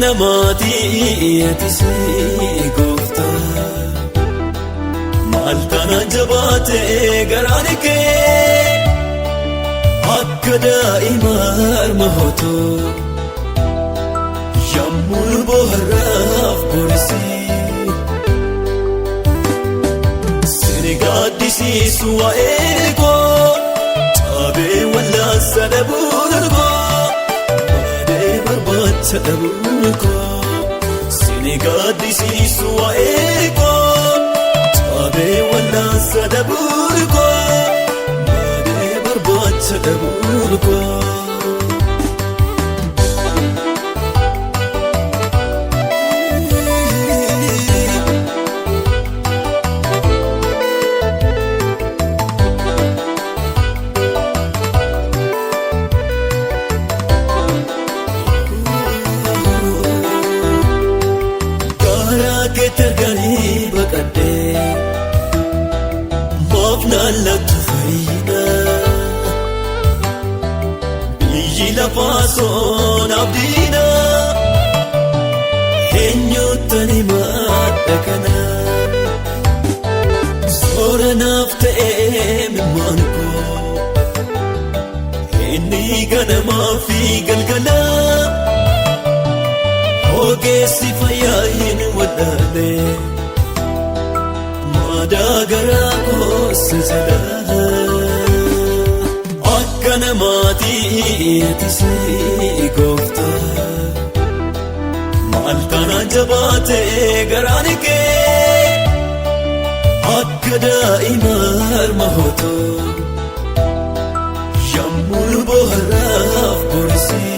namaatii ati goofta maal kana jabaatee garaan kee akka daa'ima harma hootoo yommuu bohaaraaf borisii sini gaaddisiisu waa'ee koo cabee wallaansa dhabuun koo baadhee barbaacha dhabuun koo sini gaaddisiisu waa'ee koo cabee wallaansa dhabuun koo baadhee barbaacha dhabuun koo. Terganii baqadhee maaf naallatu fayyina biyyi lafaa soon abdiina eenyuuttani madda kana soora naaf ta'ee mimmaan koo inni ganamaa fi galgalaa. Ogeessi fayyaa hin waddaane maadaa garaa koosa jedha akka namaatii ati goofta maal kana jabaatee garaan kee akka daa'ima harma hootoo yommuu bohaaraaf borisii.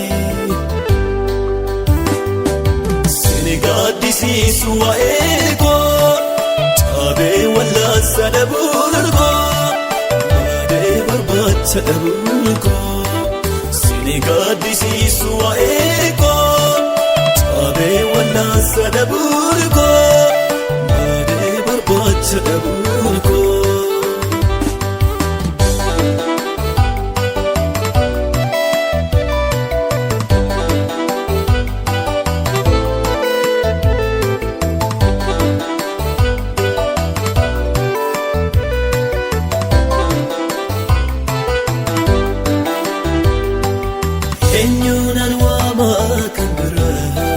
Gaaddisiisu waa'ee koo cabee wallaansa dhabuun koo baadhee barbaacha dhabuun koo sini gaaddisiisu waa'ee koo cabee wallaansa dhabuun koo baadhee barbaacha dhabuun koo. Eenyuunan waamaa kan biraa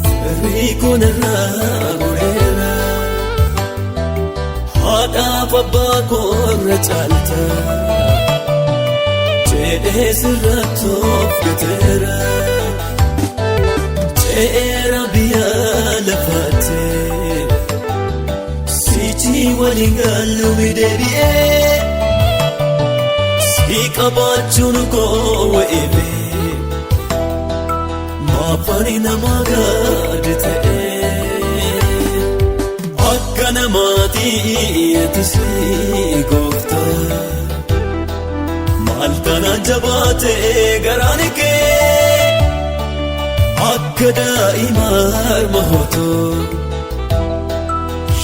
firrii koonarraa goreera haadhaaf abbaa koorra caalta jedhee sirratti of gateera ce'eera biyya lafaattee sichii waliin gaalluumi deebi'ee. Qabaachuun koo wa'eebee maafani namaa gaadhi ta'ee akka namaatii ati goofta maal kana jabaatee garaan kee akka daa'ima harma hootoo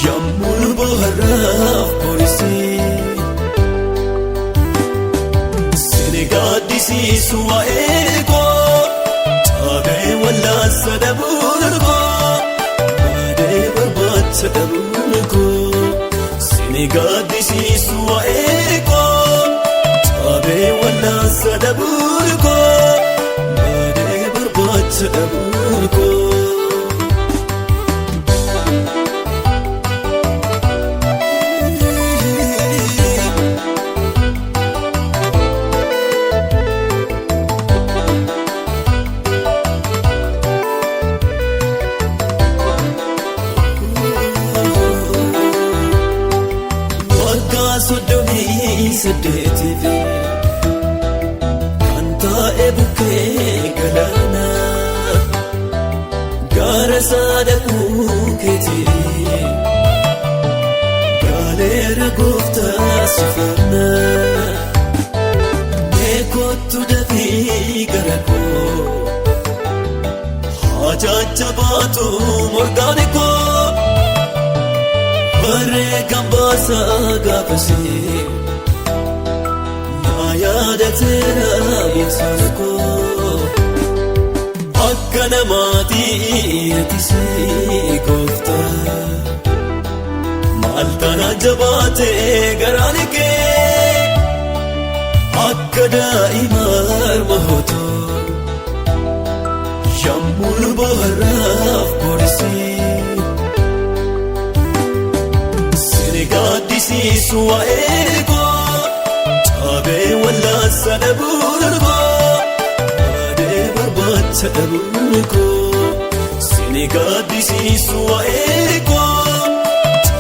yommuu bohaaraaf borisii. Gaaddisiisu waa'ee koo cabee wallaansa dhabuun koo baadhee barbaacha dhabuun koo sini gaaddisiisu waa'ee koo cabee wallaansa dhabuun koo baadhee barbaacha dhabuun koo. Sodomii saddeetiifi kan taa'e bukkee galaana gaara saadaquu keetii gaaleera gooftaa sifaana meekottu dafii gara koo hajaacha baatu morgaani koo. Bareekan baasaa gaafasee na yaadateera yesuus koo akka namaatii ati si gooftaa maal kana jabaatee garaan kee akka daa'ima harma hootoo yommuu luboorraaf borisii sini gaaddisiisu waa'ee koo cabee wallaansa dhabuun koo baadhee barbaacha dhabuun koo sini gaaddisiisu waa'ee koo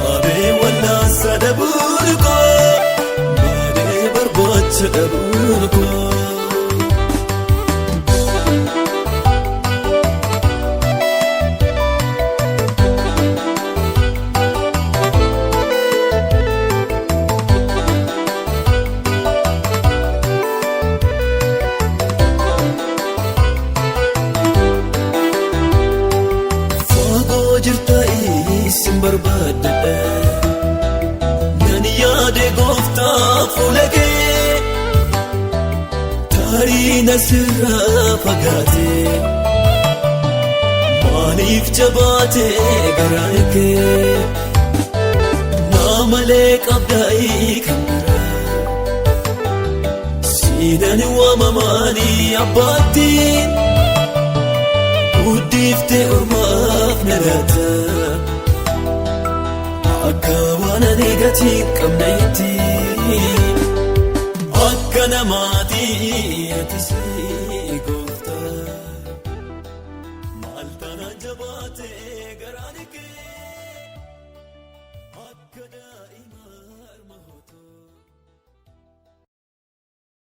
cabee wallaansa dhabuun koo baadhee barbaacha dhabuun koo. Nan yaade gooftaa fuula kee taariina sirraa fagaatee maaliif jabaatee garaan kee naa malee qabdaa'ii kan biraa siinan waamamaanii abbaattiin guddiftee ormaaf na laata. Akka waan ani gatii qabneetti akka namaatii ati si